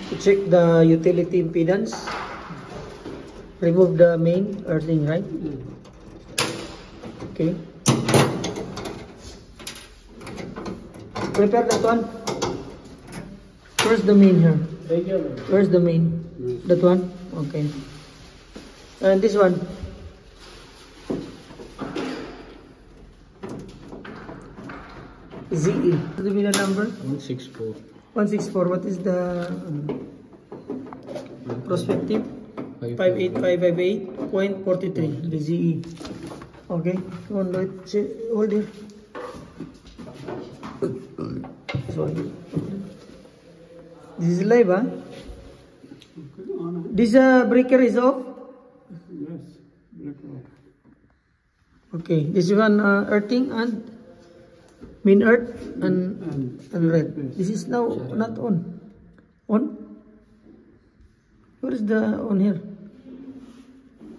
To check the utility impedance, remove the main earthing, right? Okay. Prepare that one. Where's the main here? Where's the main? That one? Okay. And this one? ZE. What do you mean the number? 164. 164. What is the prospective? 58558.43. The ZE. Okay. Come on, Lloyd. Hold here. Sorry. This is live, huh? This breaker is off? Yes, breaker off. Okay. This one earthing and main earth and red. This is now not on. On? Where is the on here?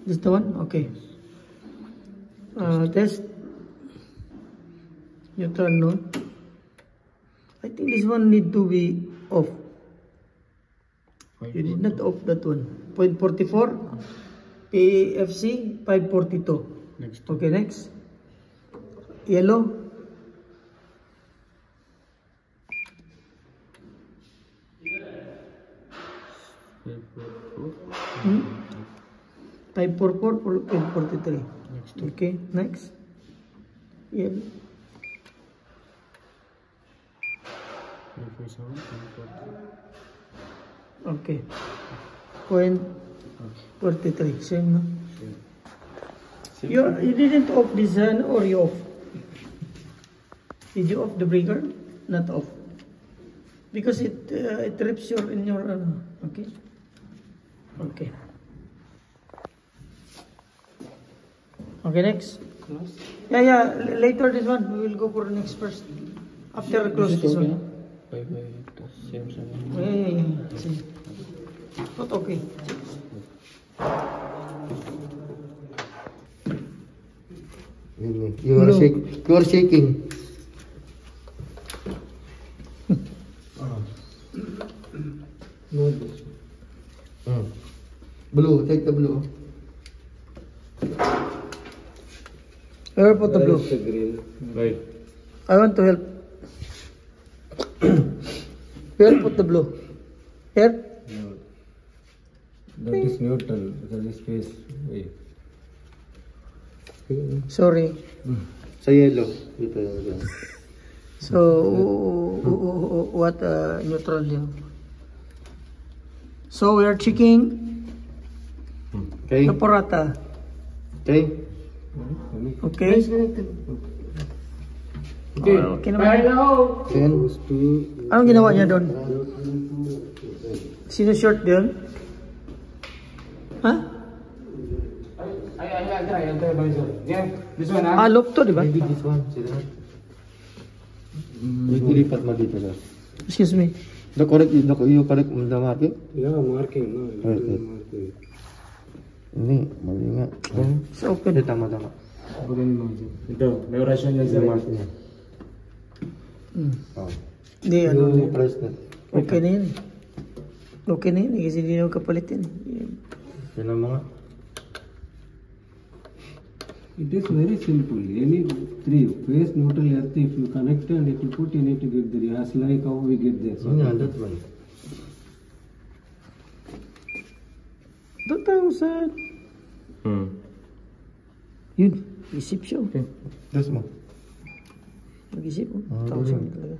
This the one? Okay. Test. Neutral no. I think this one need to be off. You did not off that one. 0.44. PFC 542. Next. Okay, next. Yellow. Hmm? 544 543. Next. Okay, next. Yellow. 547. Okay. 0.43. Same, no? You didn't off this one or you off? Did you off the breaker? Not off. Because it trips your in your okay. Okay. Okay, next. Close. Yeah. Later this one. We will go for the next first. After close this one. Same. Yeah. See. Not okay. You are shaking. No. Blue, take the blue. Where put the blue? The green. Right. I want to help. Where put the blue? Here? No. That is neutral. That is face. Wait. Sorry. Sa yellow. So, what neutral here? So, we are checking Okay. the porata. Okay. Okay? Okay. Okay naman. 10. Anong ginawa niya doon? Sino short doon? Ha? I yeah, this one. Ah, loop to, di ba? Maybe this one. See that? Lipat mo dito, sir. Excuse me. You correct the marking? Yeah, marking. No, Right. marking. Ini, mali nga. It's open. Tama. Ito, may orasyon yan sa Mark niya. Oh. Hindi, ano. Yung price na. Okay na yun. Okay na yun. Kasi hindi naman kapalitin. Yan ang mga. It is very simple. Any three phase, neutral, earth, if you connect and if you put, you need to get there. As like how we get there. So Yeah, that one. 2,000. Yun. Isip siya. Okay. Das mo. Mag-isip mo. Ah, 1,000 talaga.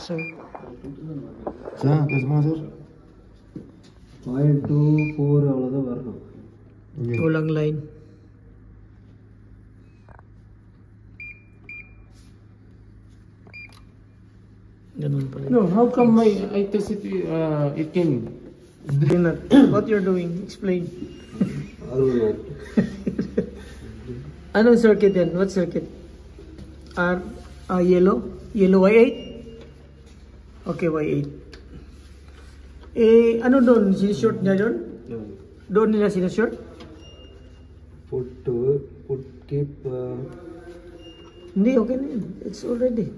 So, Das mo, sir. 5 to 4 அவ்வளவுதான் வரணும். walang line. Ganun pala. No, how come I tested it came? What you're doing? Explain. I don't know. Anong circuit yan? What circuit? Yellow? Yellow Y8? Okay, Y8. Ano doon? Sinishort niya doon? No. Doon nila sinishort? Keep. Hindi, okay na yun. It's already.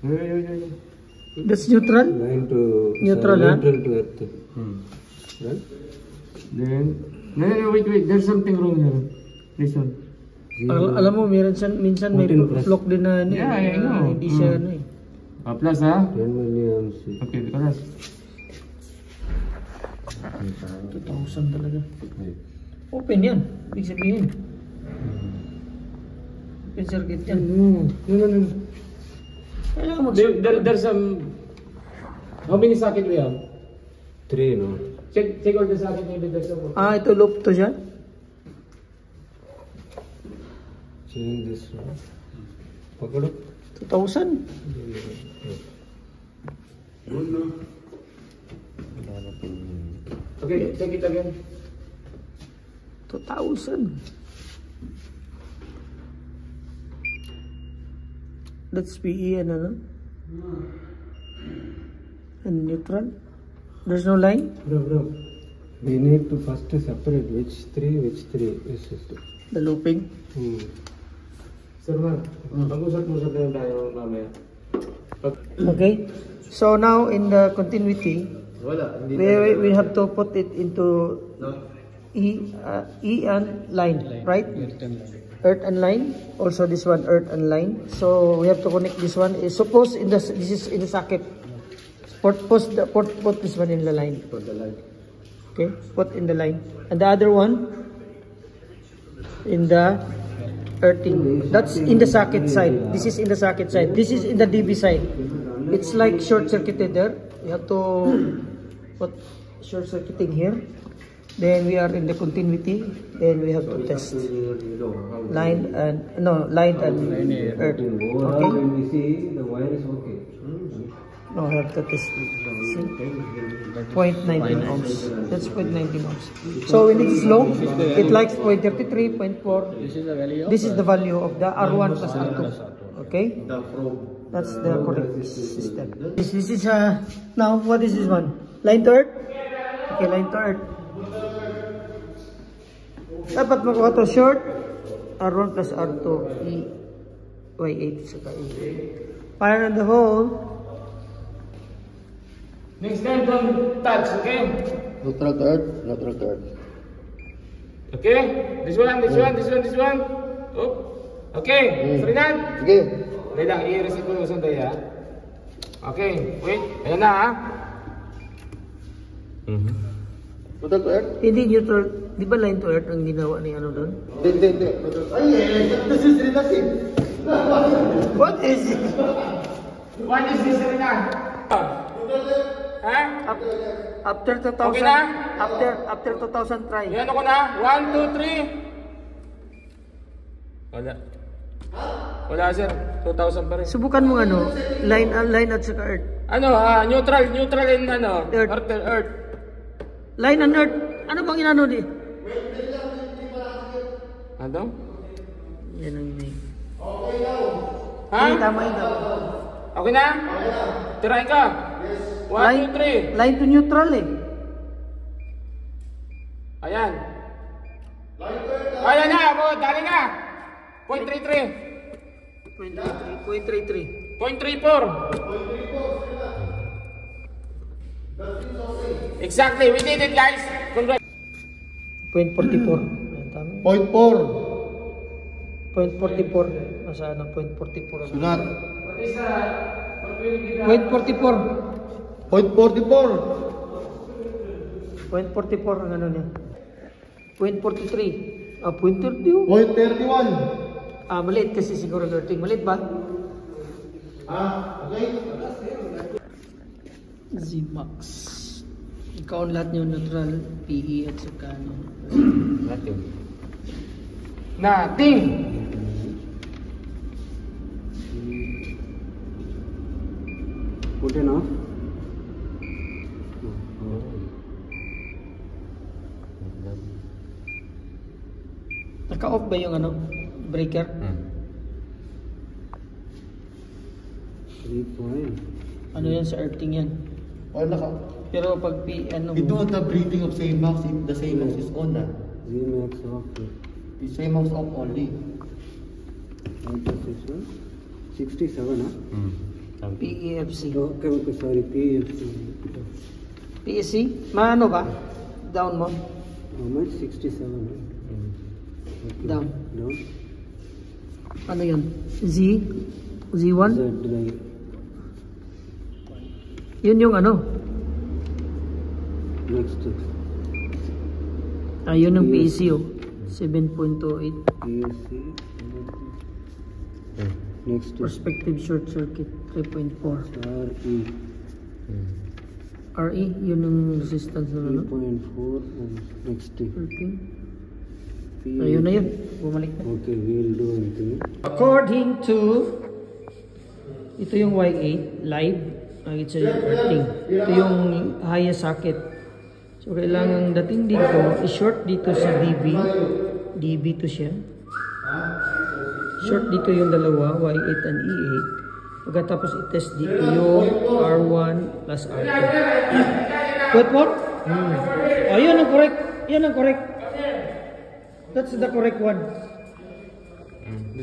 Yeah. That's neutral? Line to Neutral, huh? neutral to earth. Right? Then, no, wait. There's something wrong here. This one. Alam mo, minsan may 14 plus. flock din na ano, Yeah, I know. hindi siya ano eh. Plus, ha? 10 milliamps. Okay, plus. 2,000 talaga. Open yan. Ibig sabihin. Open circuit yan. No. Kailangan mag There's some... How many socket we have? 3, no? Check all the socket, maybe there's some... ito loop to siya. Change this one. Pakado. 2,000. Okay, check it again. 2,000. That's PE and ano? And neutral. There's no line. Bro. We need to first separate which 3. Yes. The looping. Sir, ma'am. Mag-usap-usap na tayo mamaya. Okay. So now in the continuity, Wala. we have to put it into E and line, right? Earth and line. Also this one earth and line. So we have to connect this one. Suppose this is in the socket. Put this one in the line. For the light. Okay, put in the line. And the other one in the earthing. That's in the socket side. This is in the socket side. This is in the DB side. It's like short circuited there. You have to put short circuiting here. Then we are in the continuity. Then we have to test line and earth. Overall, Okay. when we see the wire is okay. No, I have to test. See? 0.19 ohms. That's 0.19 ohms. So when it is low, it likes 0.33, 0.4. This is the value of the R1 plus R2. Okay? That's the correct system. This is now what is this one? Line to earth? Okay, line to earth. Dapat makuha to short R1 plus R2 Y8 saka E. Fire on the hole. Next time, don't touch, okay? Neutral to earth. Okay? This one. Oh. Okay, Ferdinand. Sige. Dahil lang, i-reset ko yung sunday, ha? Okay, wait. Ayan na, ha? Neutral to earth? Hindi neutral. Di ba line to earth ang ginawa ni ano doon? Hindi. This is relaxing. What is it? What is this, Ferdinand? Ha? After 2000, Okay na? after 2000 try. Yan ako na. 1, 2, 3. Wala. Wala, sir. 2,000 pa rin. Subukan mo ano, line at saka earth. Ano, neutral in ano? Earth. Earth. Line and earth. Ano bang inano di? Ano? Yan ang name. Ha? Ay, tama yun. Okay na? Tirahin ka. 1, 2, 3. Line to neutral eh. Ayan. Ayan na, dali na. 0.33. 0.33. 0.34. Exactly, we did it, guys. Congrats. 0.44. Tama. 0.44. Nasa ano, 0.44. Sunat. What is 0.44. 0.44 ang ano niya. 0.43. 0.30. 0.31. Maliit kasi siguro ang earthing. Maliit ba? Okay. Z-Max. Ikaw ang lahat niyo neutral, PE at saka ano. Nothing. Put in off. Naka-off ba yung ano? Breaker? 3 point. Ano yan sa earthing yan? Wala ka. Pero pag ano We do the breathing of Saymax if the Saymax is on na. Zmax off. The Saymax off only. What is this one? 67, huh? PEFC. Okay, sorry, PFC. PSC? Maano ba? Down mo? How much? 67. Okay. Down. Down. Ano yun? Z1? Z drive. Yun yung ano? Next. Yun yung PEC oh. 7.28. PFC. Next. Perspective short circuit 3.4. RE. RE, yun yung resistance na ano? 3.4 and next. 13. Ayun na yun. Bumalik na. Okay, we'll do anything. According to ito yung Y8 live, it's a earthing. Ito yung highest socket. So kailangan dating dito, i-short dito sa DB. DB to siya. Short dito yung dalawa, Y8 and E8. Pagkatapos i-test dito yung R1 plus R2. What? Oh, yun ang correct. Yan ang correct. That's the correct one.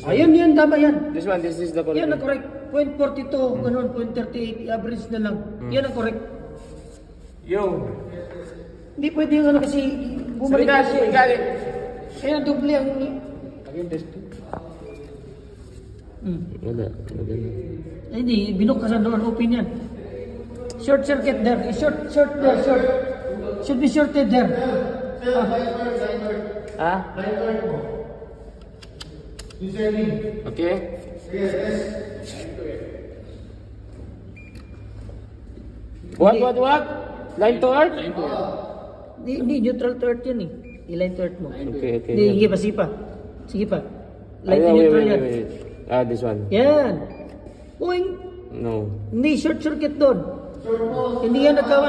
Ayun, yan, tama yan. This is the correct. Yan ang correct. 0.42, ganun, 0.38, i-average na lang. Yan ang correct. Yo. Hindi pwede yung ano kasi bumalik na siya. Got it. Kaya doble ang... Again, test. Wala. Ay, hindi, binuksan doon, open yan. Short circuit there. Short there, short. Should be shorted there. Okay. What? Line to earth? Hindi, neutral to earth yan eh. I-line to earth mo. Okay. Hindi, sige pa. Sige pa. Line to Wait. neutral yan. This one. Yan. Uwing, No. hindi, short circuit doon. Hindi yan nagkawan.